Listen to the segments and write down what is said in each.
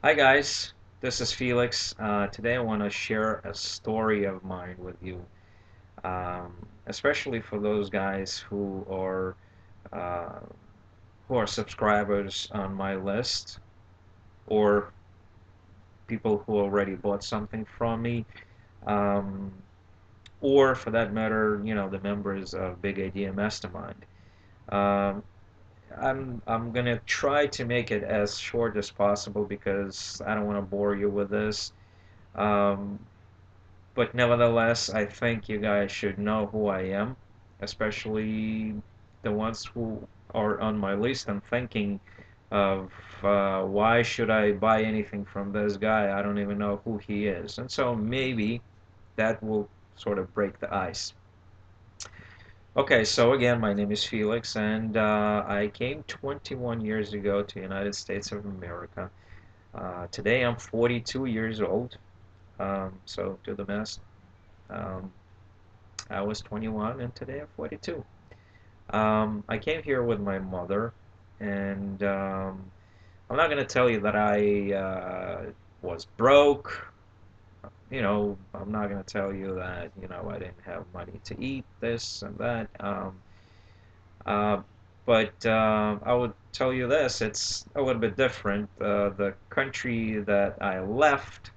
Hi guys, this is Felix. Today I want to share a story of mine with you, especially for those guys uh, who are subscribers on my list, or people who already bought something from me, um, or for that matter, the members of Big Idea Mastermind. Um, I'm gonna try to make it as short as possible because I don't want to bore you with this. Um, But nevertheless, I think you guys should know who I am, especially the ones who are on my list and thinking of why should I buy anything from this guy? I don't even know who he is. And so maybe that will sort of break the ice. Okay, so again, my name is Felix, and I came 21 years ago to the United States of America. Today I'm 42 years old, so do the math. Um, I was 21 and today I'm 42. I came here with my mother, and I'm not going to tell you that I was broke. I'm not going to tell you that, I didn't have money to eat this and that. Uh, but I would tell you this, it's a little bit different. The country that I left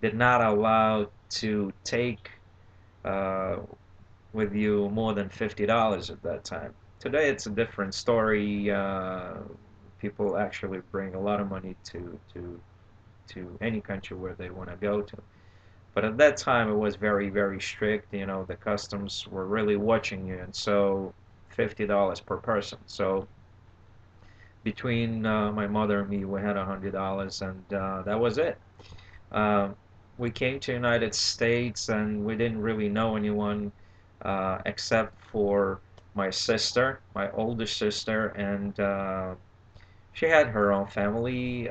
did not allow to take uh, with you more than $50 at that time. Today it's a different story. People actually bring a lot of money to any country where they want to go to. But at that time it was very, very strict. The customs were really watching you, and so $50 per person. So between my mother and me, we had $100, and that was it. Um, we came to the United States and we didn't really know anyone except for my sister, my older sister, and she had her own family.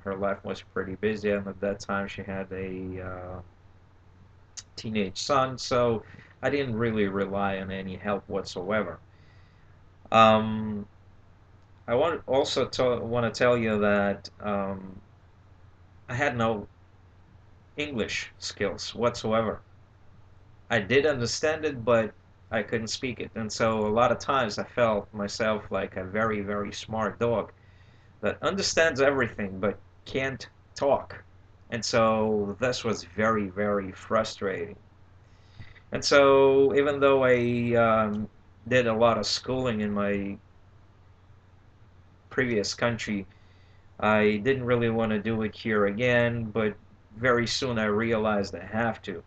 Her life was pretty busy, and at that time she had a teenage son, so I didn't really rely on any help whatsoever. Um, I want to tell you that I had no English skills whatsoever. I did understand it, but I couldn't speak it. And so a lot of times I felt myself like a very, very smart dog that understands everything but can't talk. And so this was very, very frustrating. And so even though I did a lot of schooling in my previous country, I didn't really want to do it here again, but very soon I realized I have to.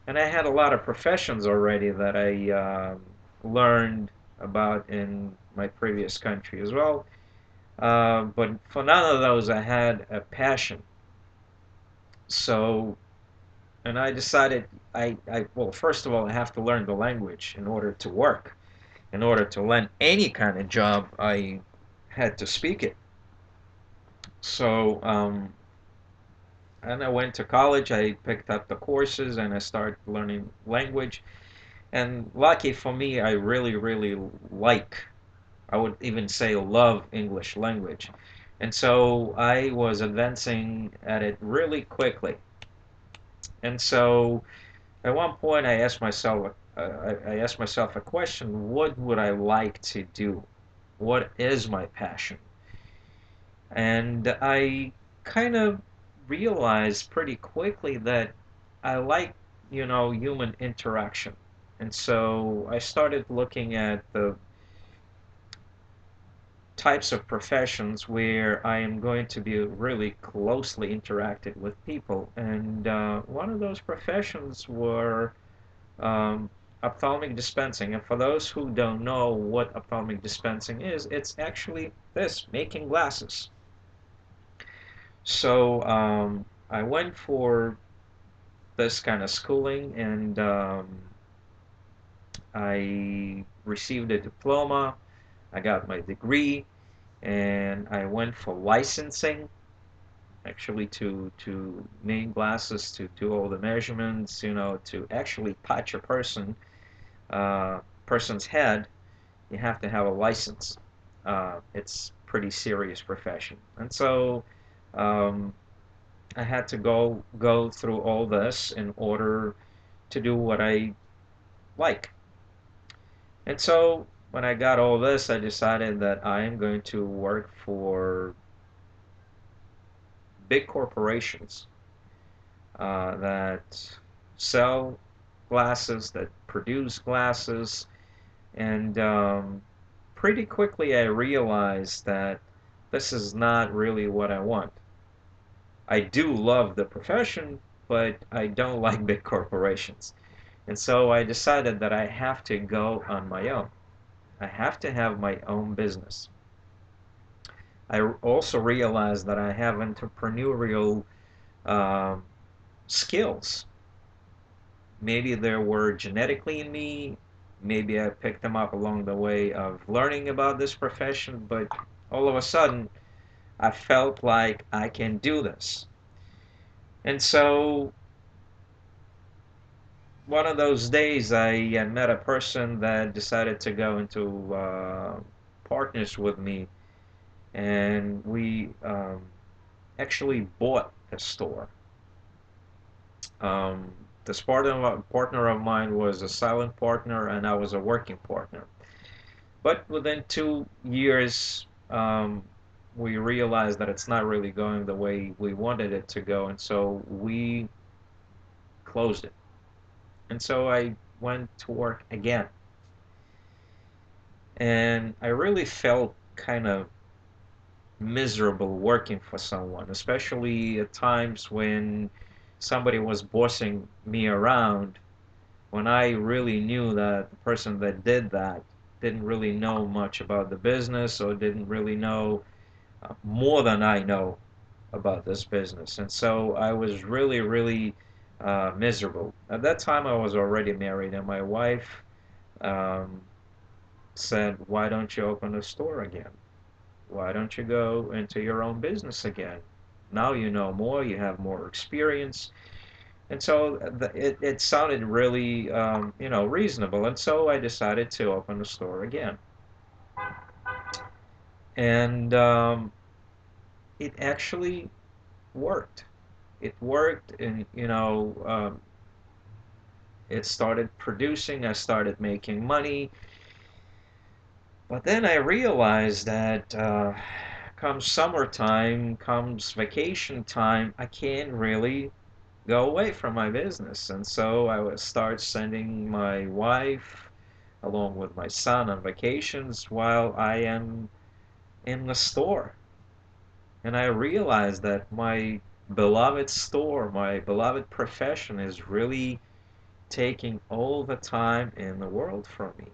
And I had a lot of professions already that I learned about in my previous country as well. But for none of those, I had a passion. So, and I decided well, first of all, I have to learn the language in order to work. In order to land any kind of job, I had to speak it. So, and I went to college. I picked up the courses and I started learning language. And lucky for me, I really, really like, I would even say love English language. And so I was advancing at it really quickly. And so at one point I asked myself a question, what would I like to do? What is my passion? And I kind of realized pretty quickly that I like, human interaction. And so I started looking at the types of professions where I am going to be really closely interacted with people. And one of those professions were ophthalmic dispensing. And for those who don't know what ophthalmic dispensing is, it's actually this, making glasses. So I went for this kind of schooling, and I received a diploma. I got my degree, and I went for licensing, actually to make glasses, to do all the measurements, to actually touch a person's head. You have to have a license. It's pretty serious profession. And so um, I had to go through all this in order to do what I like. And so when I got all this, I decided that I am going to work for big corporations that sell glasses, that produce glasses, and pretty quickly I realized that this is not really what I want. I do love the profession, but I don't like big corporations. And so I decided that I have to go on my own. I have to have my own business. I also realized that I have entrepreneurial um, skills. Maybe they were genetically in me. Maybe I picked them up along the way of learning about this profession, but all of a sudden I felt like I can do this. And so one of those days I met a person that decided to go into partners with me, and we actually bought the store. Um, this partner of mine was a silent partner, and I was a working partner. But within 2 years, we realized that it's not really going the way we wanted it to go, and so we closed it. And so I went to work again. And I really felt kind of miserable working for someone, especially at times when somebody was bossing me around, when I really knew that the person that did that didn't really know much about the business or didn't really know more than I know about this business. And so I was really, really miserable. At that time, I was already married, and my wife um, said, "Why don't you open a store again? Why don't you go into your own business again? Now you know more, you have more experience." And so it sounded really, reasonable. And so I decided to open the store again. And it actually worked. It worked, and it started producing. I started making money. But then I realized that comes summertime, comes vacation time, I can't really go away from my business. And so I would start sending my wife along with my son on vacations while I am in the store. And I realized that my beloved store, my beloved profession is really taking all the time in the world from me.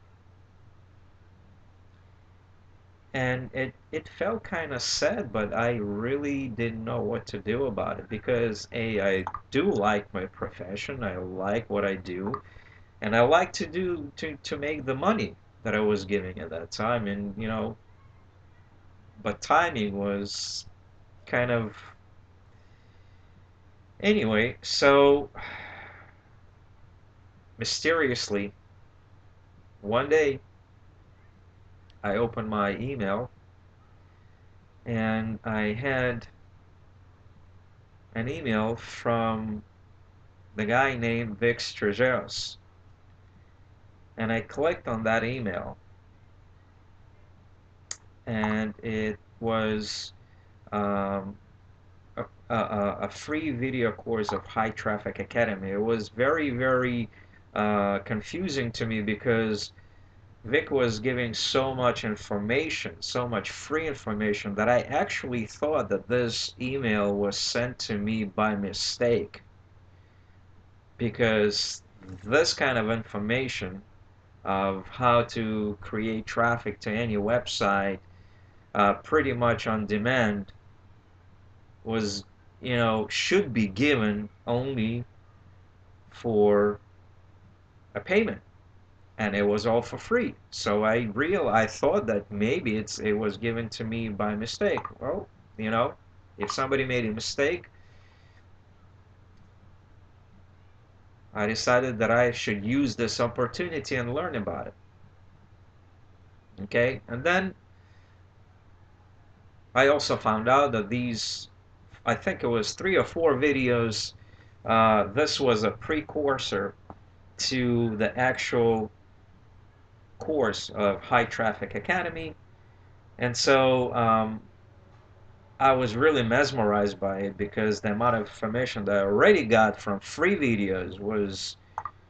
And it felt kind of sad, but I really didn't know what to do about it because A, I do like my profession, I like what I do, and I like to make the money that I was giving at that time, and but timing was kind of anyway. So mysteriously, one day I opened my email and I had an email from the guy named Vic Strageos. And I clicked on that email, and it was um, a free video course of High Traffic Academy. It was very, very confusing to me because Vic was giving so much information, so much free information, that I actually thought that this email was sent to me by mistake because this kind of information of how to create traffic to any website pretty much on demand was, should be given only for a payment, and it was all for free. So I thought that maybe it was given to me by mistake. Well, if somebody made a mistake, I decided that I should use this opportunity and learn about it. Okay, and then I also found out that these, I think it was 3 or 4 videos, this was a precursor to the actual course of High Traffic Academy. And so I was really mesmerized by it because the amount of information that I already got from free videos was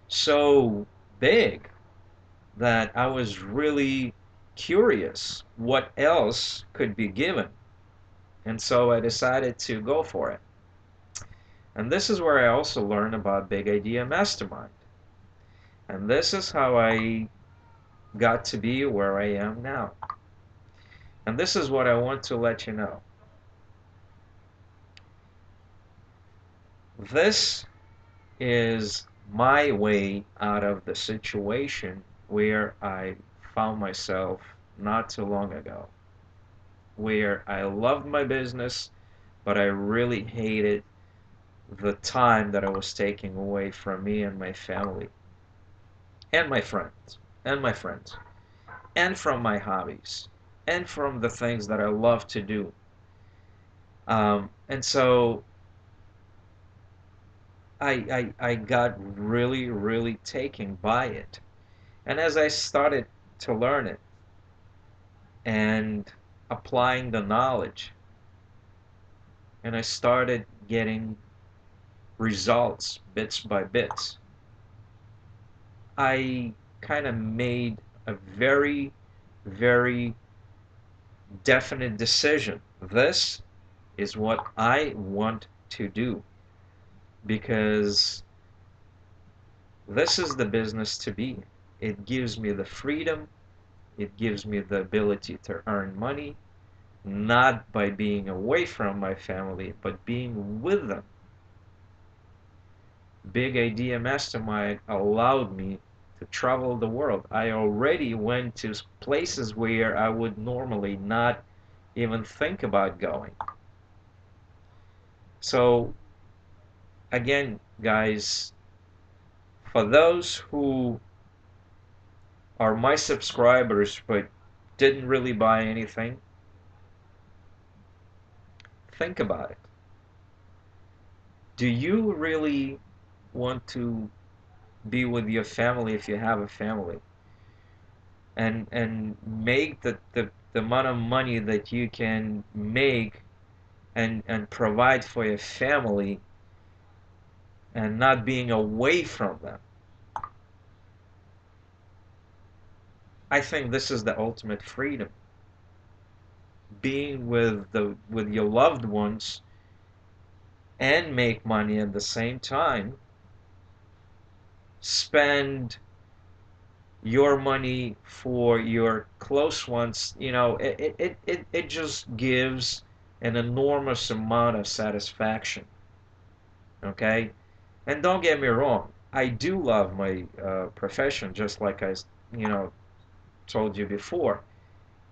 so big that I was really curious what else could be given. And so I decided to go for it. And this is where I also learned about Big Idea Mastermind. And this is how I got to be where I am now. And this is what I want to let you know. This is my way out of the situation where I found myself not too long ago, where I loved my business, but I really hated the time that I was taking away from me and my family and my friends and from my hobbies and from the things that I love to do. And so I got really, really taken by it. And as I started to learn it and applying the knowledge, and I started getting results bits by bits, I kind of made a very, very definite decision. This is what I want to do because this is the business to be. It gives me the freedom, it gives me the ability to earn money, not by being away from my family, but being with them. Big Idea Mastermind allowed me to travel the world. I already went to places where I would normally not even think about going. So again, guys, for those who are my subscribers but didn't really buy anything, think about it. Do you really want to be with your family if you have a family and make the amount of money that you can make and provide for your family and not being away from them? I think this is the ultimate freedom. Being with your loved ones and make money at the same time. Spend your money for your close ones. You know, it just gives an enormous amount of satisfaction. Okay? And don't get me wrong, I do love my profession, just like I, you know, told you before.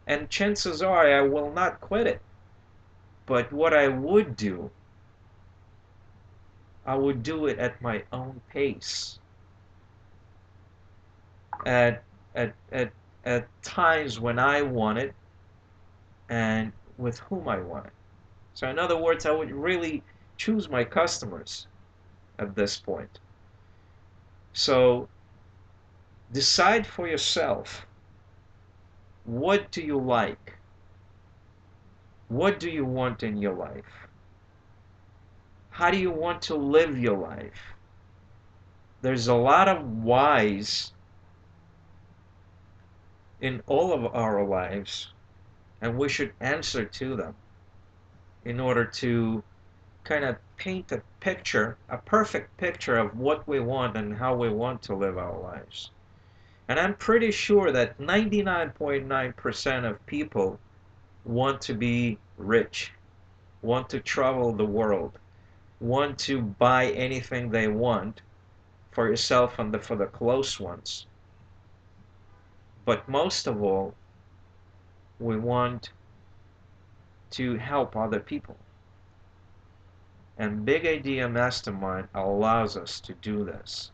And chances are I will not quit it. But what I would do, I would do it at my own pace. At at at at times when I want it and with whom I want it. So in other words, I would really choose my customers at this point. So decide for yourself, what do you like? What do you want in your life? How do you want to live your life? There's a lot of whys in all of our lives, and we should answer to them in order to kind of paint a picture, a perfect picture of what we want and how we want to live our lives. And I'm pretty sure that 99.9% of people want to be rich, want to travel the world, want to buy anything they want for yourself and for the close ones. But most of all, we want to help other people. And Big Idea Mastermind allows us to do this.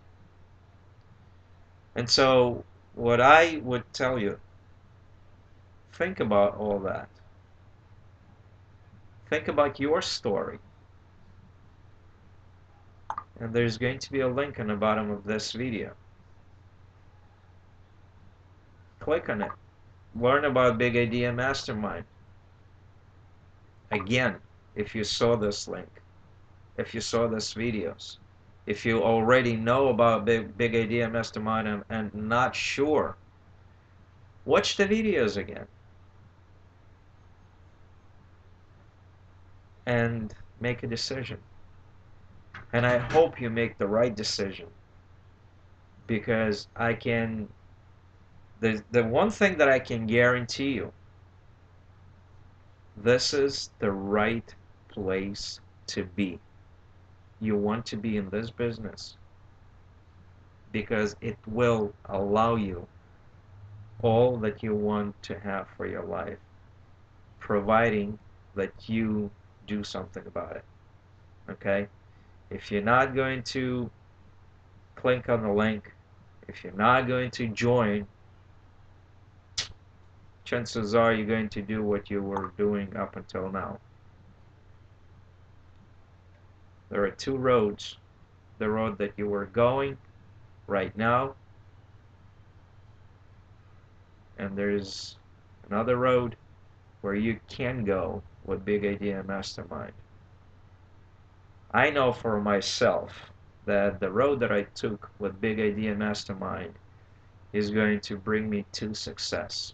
And so what I would tell you, think about all that. Think about your story. And there's going to be a link on the bottom of this video. Click on it. Learn about Big Idea Mastermind. Again, if you saw this link, if you saw this videos, if you already know about Big Idea Mastermind and not sure, watch the videos again and make a decision. And I hope you make the right decision, because the one thing that I can guarantee you, this is the right place to be. You want to be in this business because it will allow you all that you want to have for your life, providing that you do something about it. Okay? If you're not going to click on the link, if you're not going to join, chances are you're going to do what you were doing up until now. There are two roads. The road that you were going right now, and there's another road where you can go with Big Idea Mastermind. I know for myself that the road that I took with Big Idea Mastermind is going to bring me to success.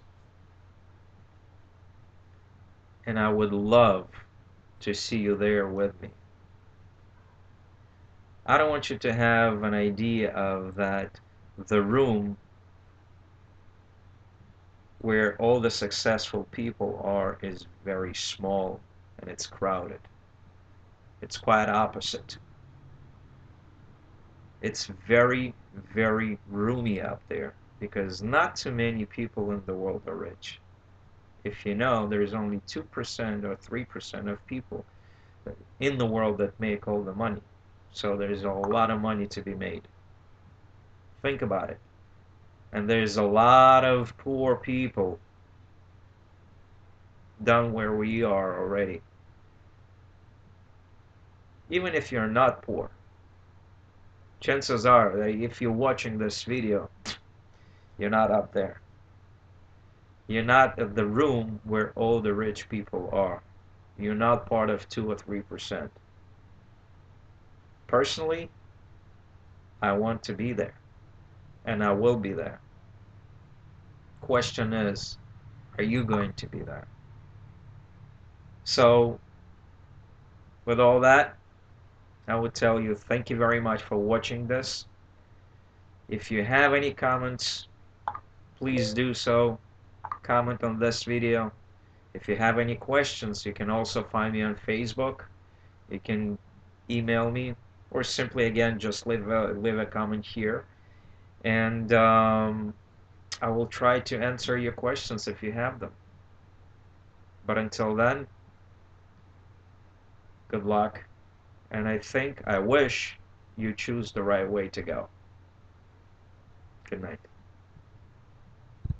And I would love to see you there with me. I don't want you to have an idea of that the room where all the successful people are is very small and it's crowded. It's quite opposite. It's very, very roomy out there because not too many people in the world are rich. If you know, there's only 2% or 3% of people in the world that make all the money. So there's a lot of money to be made. Think about it. And there's a lot of poor people down where we are already. Even if you're not poor, chances are that if you're watching this video, you're not up there. You're not in the room where all the rich people are. You're not part of 2 or 3%. Personally, I want to be there, and I will be there. Question is, are you going to be there? So, with all that, I would tell you thank you very much for watching this. If you have any comments, please do so. Comment on this video. If you have any questions, you can also find me on Facebook. You can email me, or simply again just leave a comment here, and I will try to answer your questions if you have them. But until then, good luck, and I wish you choose the right way to go. Good night.